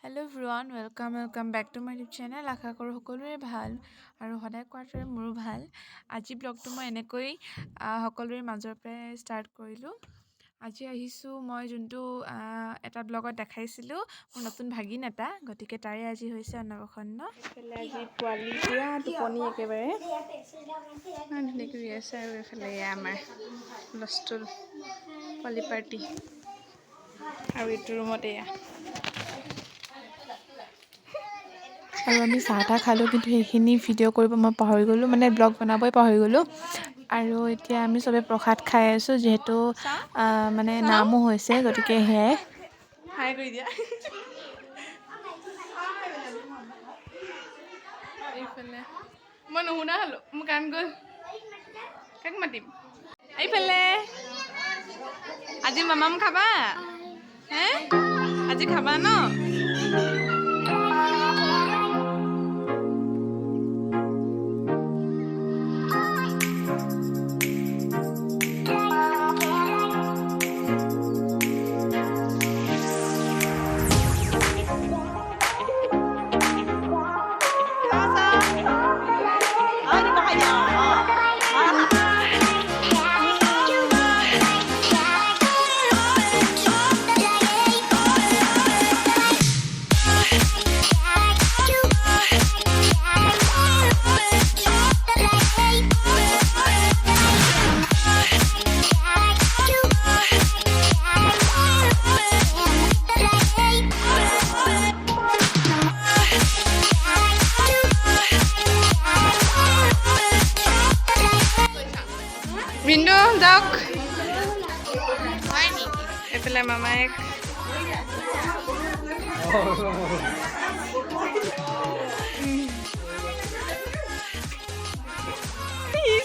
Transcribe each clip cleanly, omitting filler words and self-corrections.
Hello everyone, welcome back to my YouTube channel. আশা কৰোঁ সকলোৰে ভাল আৰু সদায় কোৱাৰ দৰে মোৰো ভাল। আজি ব্লগটো মই এনেকৈ সকলোৰে মাজৰ পৰাই ষ্টাৰ্ট কৰিলোঁ। আজি আহিছোঁ মই যোনটো এটা ব্লগত দেখাইছিলোঁ মোৰ নতুন ভাগিন এটা, গতিকে তাৰে আজি হৈছে অন্নপ্ৰাশন। এইফালে আজি পোৱালি পুৰা টোপনি একেবাৰে ধুনীয়াকৈ কৰি আছে আৰু এইফালে আমাৰ লষ্টুল পোৱালি পাৰ্টি আৰু এইটো ৰুমত এয়া আৰু আমি চাহ খালোঁ, কিন্তু সেইখিনি ভিডিঅ' কৰিব মই পাহৰি গ'লোঁ, মানে ব্লগ বনাবই পাহৰি গ'লোঁ। আৰু এতিয়া আমি চবে প্ৰসাদ খাই আছোঁ, যিহেতু মানে নামো হৈছে, গতিকে সেয়াই হাই কৰি দিয়া। এইফালে মই নুশুনা হ'লোঁ, মোৰ কাণ গ'ল, কাক মাতিম? এইফালে আজি মামাম খাবা হে? আজি খাবা ন? Window dog. এইফালে মামায়েক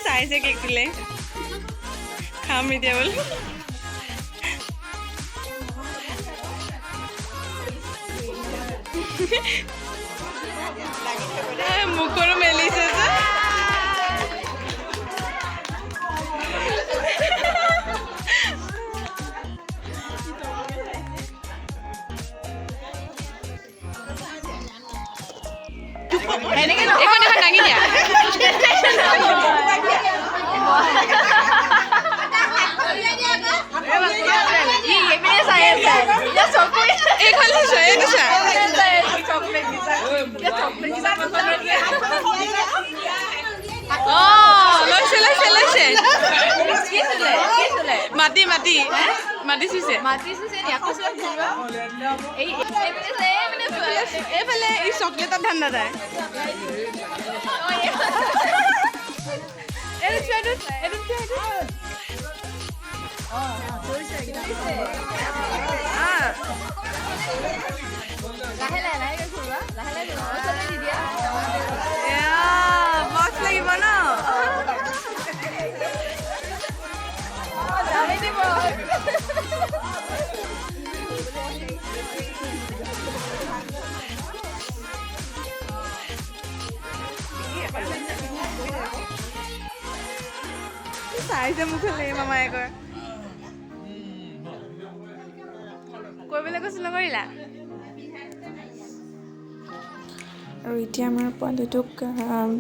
চাইছে কেক দিলে খাম এতিয়া বোলে। মুখৰো মেলিছে যে এখন দাঙি দিয়া। মাটি চুইছে এইফালে এই চকলেটৰ ধান্দা যায়। বক্স লাগিব ন? চাইছে মুখলে মামায়েকৰ কৰিবলৈ কৈছিল নকৰিলা। আৰু এতিয়া আমাৰ পোৱালিটোক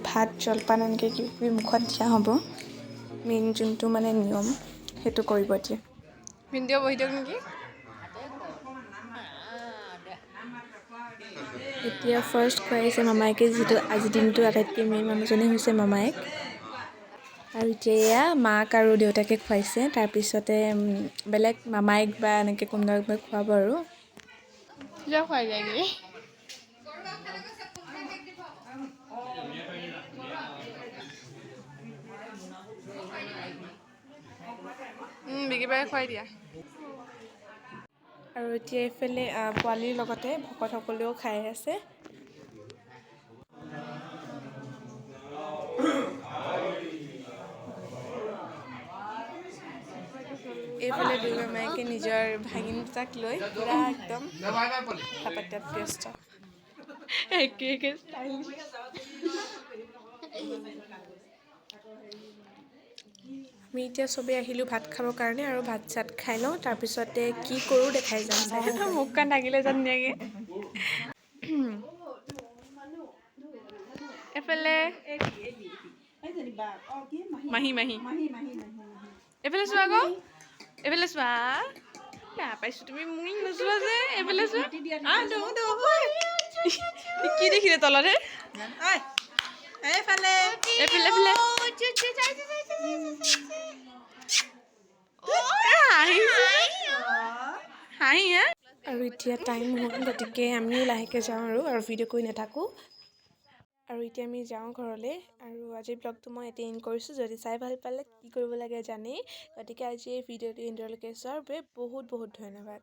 ভাত জলপান এনেকৈ কিবা কিবি মুখত দিয়া হ'ব। মেইন যোনটো মানে নিয়ম সেইটো কৰিব এতিয়া। ভিডিঅ' বহি দিয়ক নেকি? এতিয়া ফাৰ্ষ্ট খুৱাইছে মামায়েকে, যিহেতু আজিৰ দিনটো আটাইতকৈ মেইন মানুহজনে হৈছে মামায়েক। আৰু এতিয়া এয়া মাক আৰু দেউতাকে খুৱাইছে, তাৰপিছতে বেলেগ মামায়েক বা এনেকৈ কোনোবা খুৱাব আৰু খুৱাই যায়গৈ। বিকিবাৰে খুৱাই দিয়া। আৰু এতিয়া এইফালে পোৱালিৰ লগতে ভকতসকলেও খাই আছে। এইফালে দুৰ্গা মায়েকে নিজৰ ভাগিন দুটাক লৈ পুৰা একদম কথা পাতাত ব্যস্ত। আমি এতিয়া চবেই আহিলোঁ ভাত খাবৰ কাৰণে, আৰু ভাত চাত খাই লওঁ, তাৰপিছতে কি কৰোঁ দেখাই যাম। মুখখন ঢাকিলে যেন ধুনীয়াকৈ। এইফালে মাহী মাহী এইফালে চোৱা আকৌ এইফালে চোৱা বেয়া পাইছোঁ তুমি মোক নোচোৱা যে এইফালে চোৱা কি দেখিলে তলতে এইফালে এইফালে হাঁহি আৰু এতিয়া টাইম হ'ল গতিকে আমিও লাহেকৈ যাওঁ আৰু ভিডিঅ' কৰি নাথাকোঁ আৰু এতিয়া আমি যাওঁ ঘৰলৈ আৰু আজিৰ ব্লগটো মই এতিয়া এণ্ড কৰিছোঁ যদি চাই ভাল পালে কি কৰিব লাগে জানেই গতিকে আজি এই ভিডিঅ'টো এণ্ডলৈকে চোৱাৰ বাবে বহুত বহুত ধন্যবাদ